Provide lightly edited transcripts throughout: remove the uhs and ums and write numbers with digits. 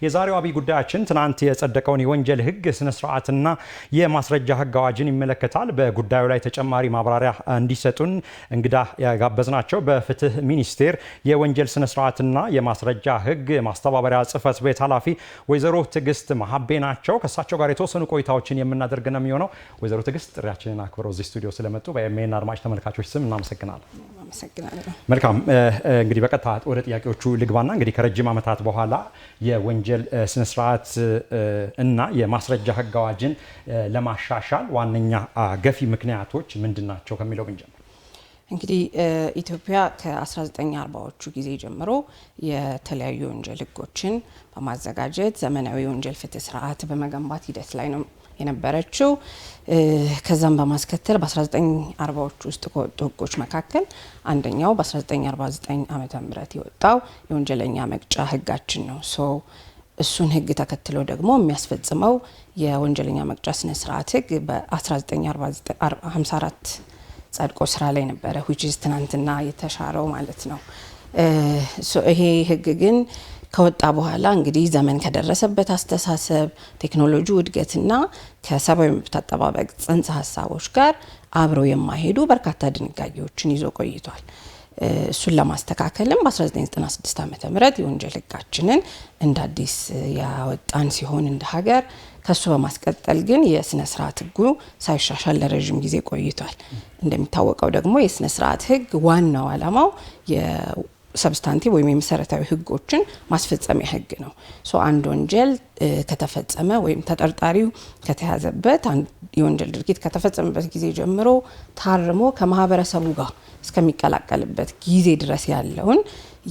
የዛሬው አብይ ጉዳያችን ትናንት የጸደቀውን የወንጀል ህግ ስነ ስርዓትና የማስረጃ ህግ አዋጅን ይመለከታል። በጉዳዩ ላይ ተጨማሪ ማብራሪያ እንዲሰጡን እንግዳ ያጋበዝናቸው በፍትህ ሚኒስቴር የወንጀል ስነ ስርዓትና የማስረጃ ህግ ማስተባበሪያ ጽህፈት ቤት ኃላፊ ወይዘሮ ትዕግስት መሐቤ ናቸው። ከእሳቸው ጋር የተወሰኑ ቆይታዎችን የምናደርግ ነው የሚሆነው። ወይዘሮ ትዕግስት ጥሪያችንን አክብረው እዚህ ስቱዲዮ ስለመጡ በኤምኤን አድማጭ ተመልካቾች ስም እናመሰግናለን። መልካም እንግዲህ በቀጥታ ወደ ጥያቄዎቹ ልግባና እንግዲህ ከረጅም ዓመታት በኋላ የወንጀል ስነ ስርዓት እና የማስረጃ ህግ አዋጅን ለማሻሻል ዋነኛ ገፊ ምክንያቶች ምንድናቸው ከሚለው ብንጀምር። እንግዲህ ኢትዮጵያ ከ1940ዎቹ ጊዜ ጀምሮ የተለያዩ ወንጀል ህጎችን በማዘጋጀት ዘመናዊ ወንጀል ፍትህ ስርዓት በመገንባት ሂደት ላይ ነው የነበረችው። ከዛም በማስከተል በ1940ዎቹ ውስጥ ከወጡ ህጎች መካከል አንደኛው በ1949 ዓመተ ምህረት የወጣው የወንጀለኛ መቅጫ ህጋችን ነው። እሱን ህግ ተከትሎ ደግሞ የሚያስፈጽመው የወንጀለኛ መቅጫ ስነ ስርዓት ህግ በ1954 ጸድቆ ስራ ላይ ነበረ which is ትናንትና የተሻረው ማለት ነው። ይሄ ህግ ግን ከወጣ በኋላ እንግዲህ ዘመን ከደረሰበት አስተሳሰብ ቴክኖሎጂ እድገትና ከሰብአዊ መብት አጠባበቅ ጽንሰ ሀሳቦች ጋር አብረው የማይሄዱ በርካታ ድንጋጌዎችን ይዞ ቆይቷል። እሱን ለማስተካከልም በ1996 ዓመተ ምህረት የወንጀል ህጋችንን እንደ አዲስ ያወጣን ሲሆን እንደ ሀገር ከሱ በማስቀጠል ግን የስነ ስርዓት ህጉ ሳይሻሻል ለረጅም ጊዜ ቆይቷል። እንደሚታወቀው ደግሞ የስነ ስርዓት ህግ ዋናው ዓላማው ሰብስታንቲቭ ወይም የመሰረታዊ ህጎችን ማስፈጸሚያ ህግ ነው። አንድ ወንጀል ከተፈጸመ ወይም ተጠርጣሪው ከተያዘበት የወንጀል ድርጊት ከተፈጸመበት ጊዜ ጀምሮ ታርሞ ከማህበረሰቡ ጋር እስከሚቀላቀልበት ጊዜ ድረስ ያለውን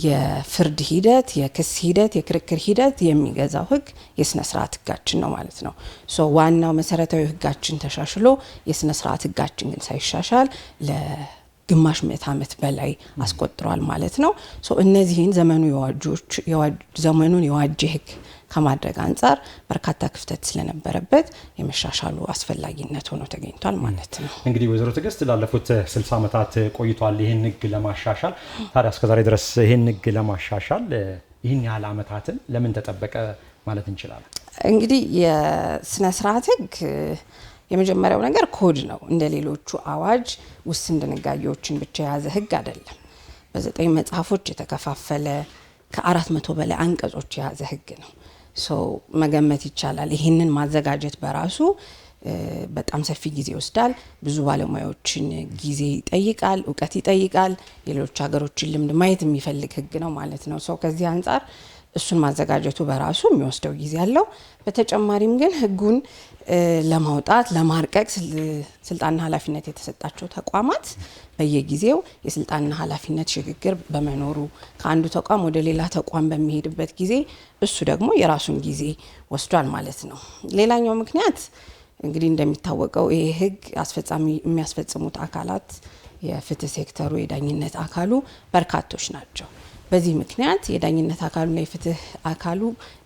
የፍርድ ሂደት፣ የክስ ሂደት፣ የክርክር ሂደት የሚገዛው ህግ የስነ ስርዓት ህጋችን ነው ማለት ነው። ዋናው መሰረታዊ ህጋችን ተሻሽሎ የስነ ስርዓት ህጋችን ግን ሳይሻሻል ግማሽ ምዕተ ዓመት በላይ አስቆጥሯል ማለት ነው። እነዚህን ዘመኑን የዋጀ ህግ ከማድረግ አንጻር በርካታ ክፍተት ስለነበረበት የመሻሻሉ አስፈላጊነት ሆኖ ተገኝቷል ማለት ነው። እንግዲህ ወይዘሮ ትዕግስት ላለፉት 60 ዓመታት ቆይቷል ይህን ህግ ለማሻሻል። ታዲያ እስከዛሬ ድረስ ይህን ህግ ለማሻሻል ይህን ያህል ዓመታትን ለምን ተጠበቀ ማለት እንችላለን? እንግዲህ የስነ ስርዓት ህግ የመጀመሪያው ነገር ኮድ ነው። እንደ ሌሎቹ አዋጅ ውስን ድንጋጌዎችን ብቻ የያዘ ህግ አይደለም። በ9 መጽሐፎች የተከፋፈለ ከ400 በላይ አንቀጾች የያዘ ህግ ነው። መገመት ይቻላል ይህንን ማዘጋጀት በራሱ በጣም ሰፊ ጊዜ ይወስዳል። ብዙ ባለሙያዎችን ጊዜ ይጠይቃል፣ እውቀት ይጠይቃል። የሌሎች ሀገሮችን ልምድ ማየት የሚፈልግ ህግ ነው ማለት ነው። ከዚህ አንጻር እሱን ማዘጋጀቱ በራሱ የሚወስደው ጊዜ አለው። በተጨማሪም ግን ህጉን ለማውጣት ለማርቀቅ ስልጣንና ኃላፊነት የተሰጣቸው ተቋማት በየጊዜው የስልጣንና ኃላፊነት ሽግግር በመኖሩ ከአንዱ ተቋም ወደ ሌላ ተቋም በሚሄድበት ጊዜ እሱ ደግሞ የራሱን ጊዜ ወስዷል ማለት ነው። ሌላኛው ምክንያት እንግዲህ እንደሚታወቀው ይሄ ህግ የሚያስፈጽሙት አካላት የፍትህ ሴክተሩ የዳኝነት አካሉ በርካቶች ናቸው። በዚህ ምክንያት የዳኝነት አካሉና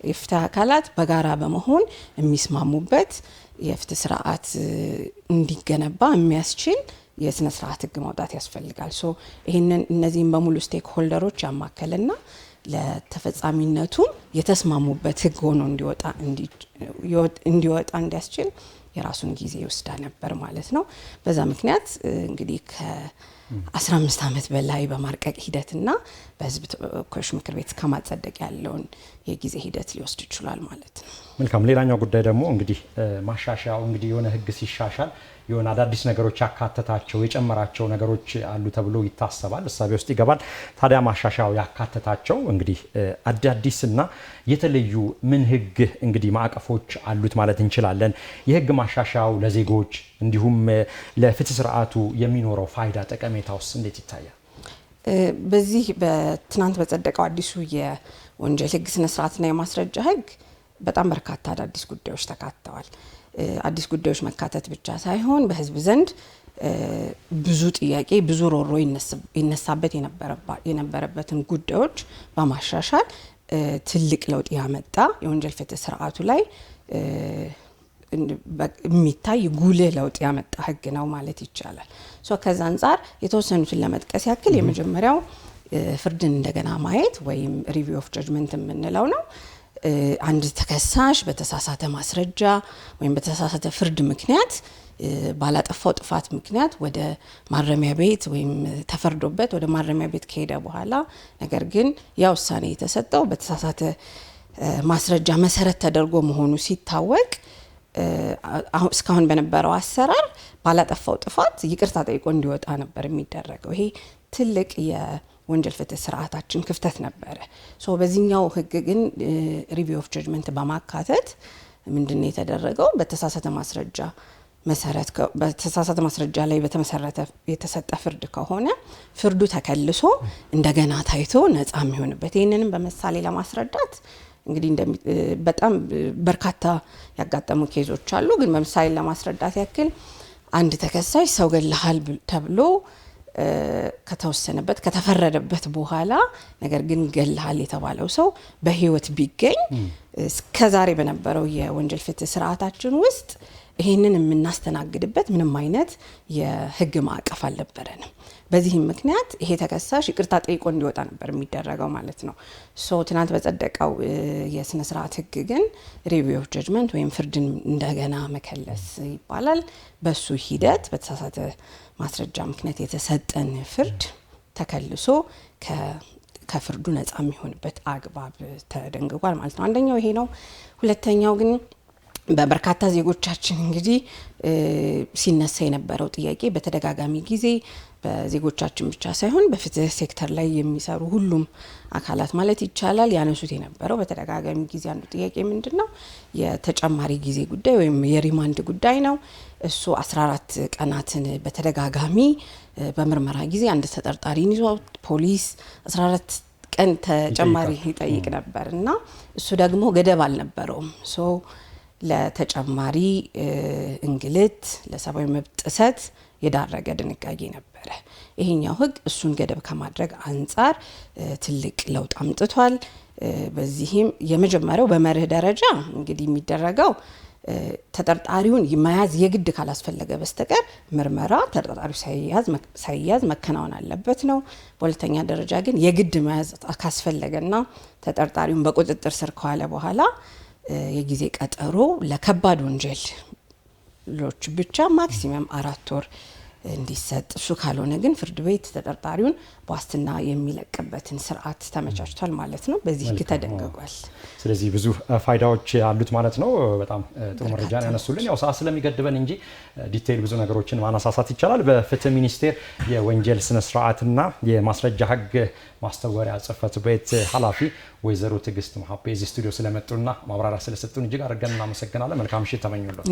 የፍትህ አካላት በጋራ በመሆን የሚስማሙበት የፍትህ ስርዓት እንዲገነባ የሚያስችል የስነ ስርዓት ህግ ማውጣት ያስፈልጋል። እነዚህም በሙሉ ስቴክ ሆልደሮች ያማከለና ለተፈጻሚነቱ የተስማሙበት ህግ ሆኖ እንዲወጣ እንዲያስችል የራሱን ጊዜ ይወስዳ ነበር ማለት ነው። በዛ ምክንያት እንግዲህ ከ15 ዓመት በላይ በማርቀቅ ሂደትና በህዝብ ተወካዮች ምክር ቤት ከማጸደቅ ያለውን የጊዜ ሂደት ሊወስድ ይችላል ማለት ነው። መልካም። ሌላኛው ጉዳይ ደግሞ እንግዲህ ማሻሻያው እንግዲህ የሆነ ህግ ሲሻሻል የሆነ አዳዲስ ነገሮች ያካተታቸው የጨመራቸው ነገሮች አሉ ተብሎ ይታሰባል፣ እሳቤ ውስጥ ይገባል። ታዲያ ማሻሻያው ያካተታቸው እንግዲህ አዳዲስና የተለዩ ምን ህግ እንግዲህ ማዕቀፎች አሉት ማለት እንችላለን? የህግ ማሻሻያው ለዜጎች እንዲሁም ለፍትህ ስርዓቱ የሚኖረው ፋይዳ ጠቀሜታውስ እንዴት ይታያል? በዚህ በትናንት በጸደቀው አዲሱ የወንጀል ህግ ስነ ስርዓትና የማስረጃ ህግ በጣም በርካታ አዳዲስ ጉዳዮች ተካተዋል። አዲስ ጉዳዮች መካተት ብቻ ሳይሆን በህዝብ ዘንድ ብዙ ጥያቄ ብዙ ሮሮ ይነሳበት የነበረበትን ጉዳዮች በማሻሻል ትልቅ ለውጥ ያመጣ የወንጀል ፍትህ ስርዓቱ ላይ የሚታይ ጉልህ ለውጥ ያመጣ ህግ ነው ማለት ይቻላል። ከዛ አንጻር የተወሰኑትን ለመጥቀስ ያክል የመጀመሪያው ፍርድን እንደገና ማየት ወይም ሪቪው ኦፍ ጀጅመንት የምንለው ነው። አንድ ተከሳሽ በተሳሳተ ማስረጃ ወይም በተሳሳተ ፍርድ ምክንያት ባላጠፋው ጥፋት ምክንያት ወደ ማረሚያ ቤት ወይም ተፈርዶበት ወደ ማረሚያ ቤት ከሄደ በኋላ ነገር ግን ያ ውሳኔ የተሰጠው በተሳሳተ ማስረጃ መሰረት ተደርጎ መሆኑ ሲታወቅ እስካሁን በነበረው አሰራር ባላጠፋው ጥፋት ይቅርታ ጠይቆ እንዲወጣ ነበር የሚደረገው። ይሄ ትልቅ የወንጀል ፍትህ ስርዓታችን ክፍተት ነበረ። ሶ በዚህኛው ህግ ግን ሪቪው ኦፍ ጀጅመንት በማካተት ምንድነው የተደረገው? በተሳሳተ ማስረጃ መሰረት በተሳሳተ ማስረጃ ላይ በተመሰረተ የተሰጠ ፍርድ ከሆነ ፍርዱ ተከልሶ እንደገና ታይቶ ነፃ የሚሆንበት ይሄንንም በመሳሌ ለማስረዳት እንግዲህ በጣም በርካታ ያጋጠሙ ኬዞች አሉ። ግን በምሳሌ ለማስረዳት ያክል አንድ ተከሳሽ ሰው ገለሃል ተብሎ ከተወሰነበት ከተፈረደበት በኋላ ነገር ግን ገለሃል የተባለው ሰው በህይወት ቢገኝ እስከዛሬ በነበረው የወንጀል ፍትህ ስርዓታችን ውስጥ ይሄንን የምናስተናግድበት ምንም አይነት የህግ ማዕቀፍ አልነበረንም። በዚህም ምክንያት ይሄ ተከሳሽ ይቅርታ ጠይቆ እንዲወጣ ነበር የሚደረገው ማለት ነው። ሶ ትናንት በጸደቀው የስነ ስርዓት ህግ ግን ሪቪው ኦፍ ጀጅመንት ወይም ፍርድን እንደገና መከለስ ይባላል። በሱ ሂደት በተሳሳተ ማስረጃ ምክንያት የተሰጠን ፍርድ ተከልሶ ከፍርዱ ነፃ የሚሆንበት አግባብ ተደንግጓል ማለት ነው። አንደኛው ይሄ ነው። ሁለተኛው ግን በበርካታ ዜጎቻችን እንግዲህ ሲነሳ የነበረው ጥያቄ በተደጋጋሚ ጊዜ በዜጎቻችን ብቻ ሳይሆን በፍትህ ሴክተር ላይ የሚሰሩ ሁሉም አካላት ማለት ይቻላል ያነሱት የነበረው በተደጋጋሚ ጊዜ አንዱ ጥያቄ ምንድነው? የተጨማሪ ጊዜ ጉዳይ ወይም የሪማንድ ጉዳይ ነው። እሱ 14 ቀናትን በተደጋጋሚ በምርመራ ጊዜ አንድ ተጠርጣሪን ይዞ ፖሊስ 14 ቀን ተጨማሪ ይጠይቅ ነበር እና እሱ ደግሞ ገደብ አልነበረውም። ሶ ለተጨማሪ እንግልት ለሰብአዊ መብት ጥሰት የዳረገ ድንጋጌ ነበረ። ይሄኛው ህግ እሱን ገደብ ከማድረግ አንጻር ትልቅ ለውጥ አምጥቷል። በዚህም የመጀመሪያው በመርህ ደረጃ እንግዲህ የሚደረገው ተጠርጣሪውን መያዝ የግድ ካላስፈለገ በስተቀር ምርመራ ተጠርጣሪው ሳይያዝ መከናወን አለበት ነው። በሁለተኛ ደረጃ ግን የግድ መያዝ ካስፈለገና ተጠርጣሪውን በቁጥጥር ስር ከዋለ በኋላ የጊዜ ቀጠሮ ለከባድ ወንጀሎች ብቻ ማክሲመም 4 ወር እንዲሰጥ፣ እሱ ካልሆነ ግን ፍርድ ቤት ተጠርጣሪውን በዋስትና የሚለቅበትን ስርዓት ተመቻችቷል ማለት ነው። በዚህ ህግ ተደንግጓል። ስለዚህ ብዙ ፋይዳዎች አሉት ማለት ነው። በጣም ጥሩ መረጃ ነው ያነሱልን። ያው ሰዓት ስለሚገድበን እንጂ ዲቴይል ብዙ ነገሮችን ማነሳሳት ይቻላል። በፍትህ ሚኒስቴር የወንጀል ስነ ስርዓትና የማስረጃ ህግ ማስተዋወሪያ ጽህፈት ቤት ኃላፊ ወይዘሮ ትዕግስት መሐቤ እዚህ ስቱዲዮ ስለመጡና ማብራሪያ ስለሰጡን እጅግ አድርገን እናመሰግናለን። መልካም ምሽት ተመኙልን።